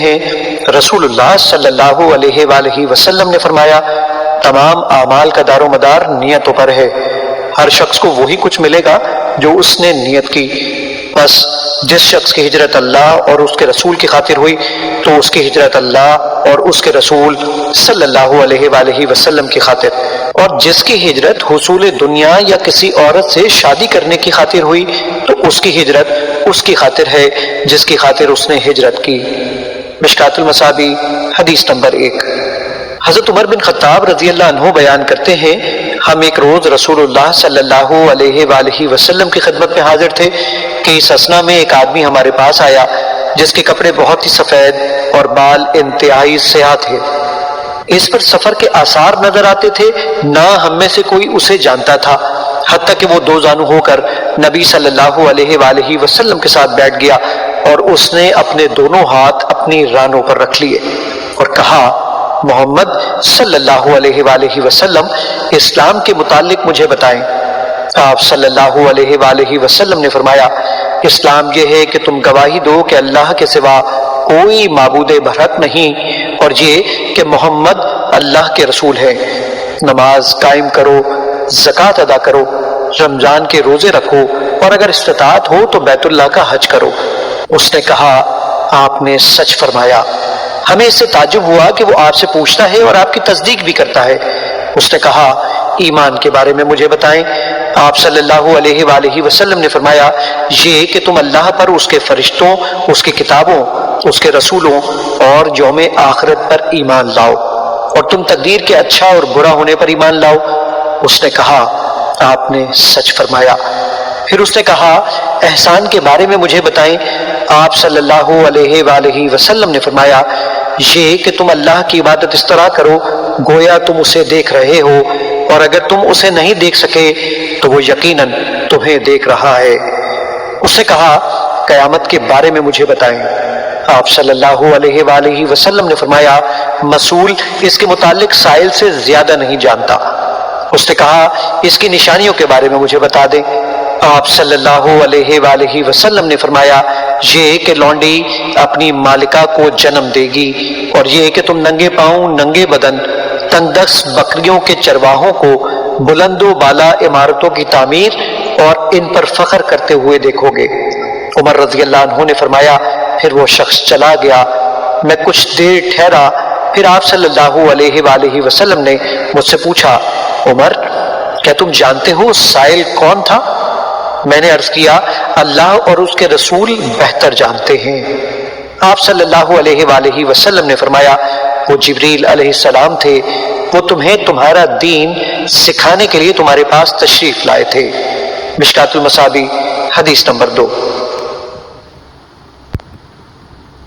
ہیں رسول اللہ صلی اللہ علیہ وآلہ وسلم نے فرمایا تمام اعمال کا دار و مدار نیتوں پر ہے، ہر شخص کو وہی کچھ ملے گا جو اس نے نیت کی، بس جس شخص کی ہجرت اللہ اور اس کے رسول کی خاطر ہوئی تو اس کی ہجرت اللہ اور اس کے رسول صلی اللہ علیہ وآلہ وسلم کی خاطر، اور جس کی ہجرت حصول دنیا یا کسی عورت سے شادی کرنے کی خاطر ہوئی تو اس کی ہجرت اس کی خاطر ہے جس کی خاطر اس نے ہجرت کی۔ مشکات المصابیح حدیث نمبر 1۔ حضرت عمر بن خطاب رضی اللہ عنہ بیان کرتے ہیں ہم ایک روز رسول اللہ صلی اللہ علیہ وآلہ وسلم کی خدمت میں حاضر تھے کہ اس اثنا میں ایک آدمی ہمارے پاس آیا جس کے کپڑے بہت ہی سفید اور بال انتہائی سیاہ تھے، اس پر سفر کے آثار نظر آتے تھے، نہ ہم میں سے کوئی اسے جانتا تھا، حتیٰ کہ وہ دو زانو ہو کر نبی صلی اللہ علیہ وآلہ وسلم کے ساتھ بیٹھ گیا اور اس نے اپنے دونوں ہاتھ اپنی رانوں پر رکھ لیے اور کہا محمد صلی اللہ علیہ وآلہ وسلم اسلام کے متعلق مجھے بتائیں۔ آپ صلی اللہ علیہ وآلہ وسلم نے فرمایا اسلام یہ ہے کہ تم گواہی دو کہ اللہ کے سوا کوئی معبود برحق نہیں اور یہ کہ محمد اللہ کے رسول ہے، نماز قائم کرو، زکوٰۃ ادا کرو، رمضان کے روزے رکھو اور اگر استطاعت ہو تو بیت اللہ کا حج کرو۔ اس نے کہا آپ نے سچ فرمایا۔ ہمیں اس سے تعجب ہوا کہ وہ آپ سے پوچھتا ہے اور آپ کی تصدیق بھی کرتا ہے۔ اس نے کہا ایمان کے بارے میں مجھے بتائیں۔ آپ صلی اللہ علیہ وآلہ وسلم نے فرمایا یہ کہ تم اللہ پر، اس کے فرشتوں، اس کی کتابوں، اس کے رسولوں اور یوم آخرت پر ایمان لاؤ اور تم تقدیر کے اچھا اور برا ہونے پر ایمان لاؤ۔ اس نے کہا آپ نے سچ فرمایا۔ پھر اس نے کہا احسان کے بارے میں مجھے بتائیں۔ آپ صلی اللہ علیہ وآلہ وسلم نے فرمایا یہ کہ تم اللہ کی عبادت اس طرح کرو گویا تم اسے دیکھ رہے ہو، اور اگر تم اسے نہیں دیکھ سکے تو وہ یقیناً تمہیں دیکھ رہا ہے۔ اس نے کہا قیامت کے بارے میں مجھے بتائیں۔ آپ صلی اللہ علیہ وآلہ وسلم نے فرمایا مسئول اس کے متعلق سائل سے زیادہ نہیں جانتا۔ اس نے کہا اس کی نشانیوں کے بارے میں مجھے بتا دیں۔ آپ صلی اللہ علیہ وآلہ وسلم نے فرمایا یہ کہ لونڈی اپنی مالکہ کو جنم دے گی، اور یہ کہ تم ننگے پاؤں، ننگے بدن، تنگ دست بکریوں کے چرواہوں کو بلند و بالا عمارتوں کی تعمیر اور ان پر فخر کرتے ہوئے دیکھو گے۔ عمر رضی اللہ عنہ نے فرمایا پھر وہ شخص چلا گیا، میں کچھ دیر ٹھہرا، پھر آپ صلی اللہ علیہ وآلہ وسلم نے مجھ سے پوچھا عمر کیا تم جانتے ہو سائل کون تھا؟ میں نے عرض کیا اللہ اور اس کے رسول بہتر جانتے ہیں۔ آپ صلی اللہ علیہ وآلہ وسلم نے فرمایا وہ جبریل علیہ السلام تھے، وہ تمہیں تمہارا دین سکھانے کے لیے تمہارے پاس تشریف لائے تھے۔ مشکات المصابیح حدیث نمبر 2۔